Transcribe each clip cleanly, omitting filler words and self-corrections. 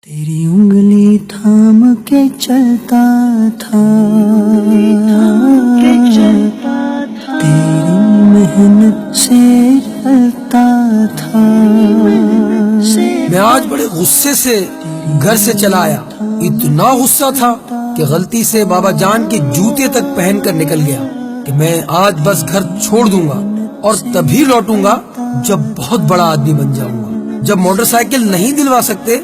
تیری انگلی تھام کے چلتا تھا، تیری محنت سے چلتا تھا۔ میں آج بڑے غصے سے گھر سے چلا آیا، اتنا غصہ تھا کہ غلطی سے بابا جان کے جوتے تک پہن کر نکل گیا کہ میں آج بس گھر چھوڑ دوں گا اور تبھی لوٹوں گا جب بہت بڑا آدمی بن جاؤں گا۔ جب موٹر سائیکل نہیں دلوا سکتے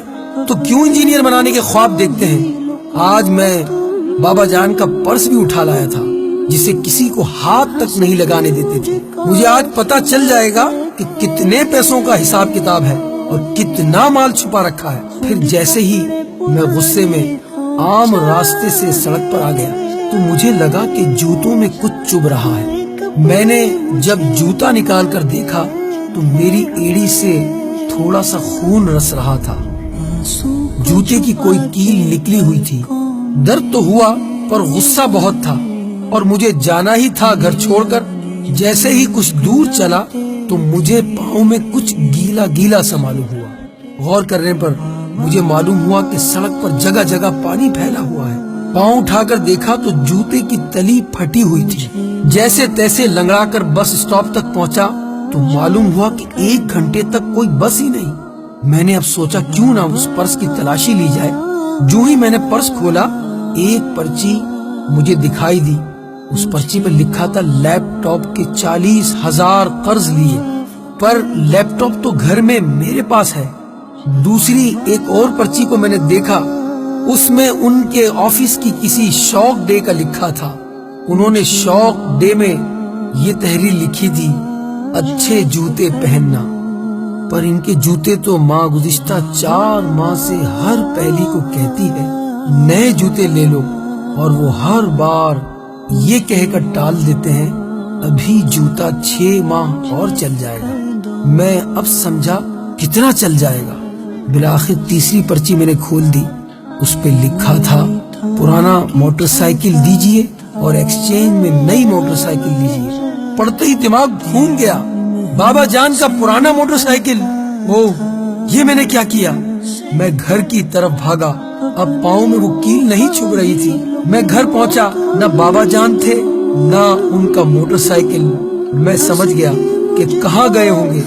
تو کیوں انجینئر بنانے کے خواب دیکھتے ہیں۔ آج میں بابا جان کا پرس بھی اٹھا لایا تھا جسے کسی کو ہاتھ تک نہیں لگانے دیتے تھے۔ مجھے آج پتا چل جائے گا کہ کتنے پیسوں کا حساب کتاب ہے اور کتنا مال چھپا رکھا ہے۔ پھر جیسے ہی میں غصے میں عام راستے سے سڑک پر آ گیا تو مجھے لگا کہ جوتوں میں کچھ چبھ رہا ہے۔ میں نے جب جوتا نکال کر دیکھا تو میری ایڑی سے تھوڑا سا خون رس رہا تھا۔ جوتے کی کوئی کیل نکلی ہوئی تھی۔ درد تو ہوا پر غصہ بہت تھا اور مجھے جانا ہی تھا گھر چھوڑ کر۔ جیسے ہی کچھ دور چلا تو مجھے پاؤں میں کچھ گیلا گیلا سا معلوم ہوا۔ غور کرنے پر مجھے معلوم ہوا کہ سڑک پر جگہ جگہ پانی پھیلا ہوا ہے۔ پاؤں اٹھا کر دیکھا تو جوتے کی تلی پھٹی ہوئی تھی۔ جیسے تیسے لنگڑا کر بس اسٹاپ تک پہنچا تو معلوم ہوا کہ 1 گھنٹے تک کوئی بس ہی نہیں۔ میں نے اب سوچا کیوں نہ اس پرس کی تلاشی لی جائے۔ جو ہی میں نے پرس کھولا ایک پرچی مجھے دکھائی دی۔ اس پرچی پر لکھا تھا لیپ ٹاپ کے 40,000 قرض لیے، پر لیپ ٹاپ تو گھر میں میرے پاس ہے۔ دوسری ایک اور پرچی کو میں نے دیکھا، اس میں ان کے آفس کی کسی شوق ڈے کا لکھا تھا۔ انہوں نے شوق ڈے میں یہ تحریر لکھی تھی، اچھے جوتے پہننا، پر ان کے جوتے تو ماں گزشتہ 4 ماہ سے ہر پہلی کو کہتی ہے نئے جوتے لے لو، اور وہ ہر بار یہ کہہ کر ٹال دیتے ہیں ابھی جوتا 6 ماہ اور چل جائے گا۔ میں اب سمجھا کتنا چل جائے گا۔ بالآخر تیسری پرچی میں نے کھول دی، اس پہ لکھا تھا پرانا موٹر سائیکل دیجئے اور ایکسچینج میں نئی موٹر سائیکل لیجئے۔ پڑھتے ہی دماغ گھوم گیا، بابا جان کا پرانا موٹر سائیکل، یہ میں نے کیا کیا؟ میں گھر کی طرف بھاگا، اب پاؤں میں وہ کیل نہیں چھپ رہی تھی۔ میں گھر پہنچا، نہ بابا جان تھے نہ ان کا موٹر سائیکل۔ میں سمجھ گیا کہ کہاں گئے ہوں گے۔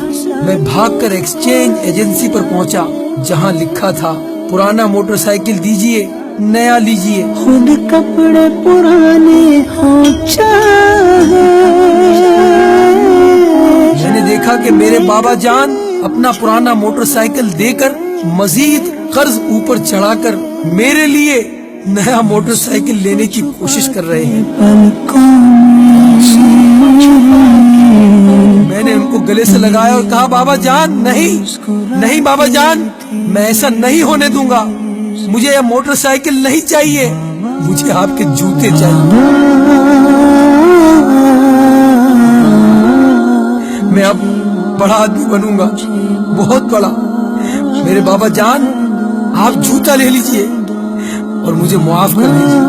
میں بھاگ کر ایکسچینج ایجنسی پر پہنچا جہاں لکھا تھا پرانا موٹر سائیکل دیجئے نیا لیجئے۔ خود کپڑے پرانے ہو چاہے، میں نے دیکھا کہ میرے بابا جان اپنا پرانا موٹر سائیکل دے کر مزید قرض اوپر چڑھا کر میرے لیے نیا موٹر سائیکل لینے کی کوشش کر رہے ہیں۔ میں نے ان کو گلے سے لگایا اور کہا بابا جان نہیں بابا جان، میں ایسا نہیں ہونے دوں گا۔ مجھے یہ موٹر سائیکل نہیں چاہیے، مجھے آپ کے جوتے چاہیے۔ میں اب بڑا آدمی بنوں گا، بہت بڑا۔ میرے بابا جان آپ جوتا لے لیجئے اور مجھے معاف کر دیجئے۔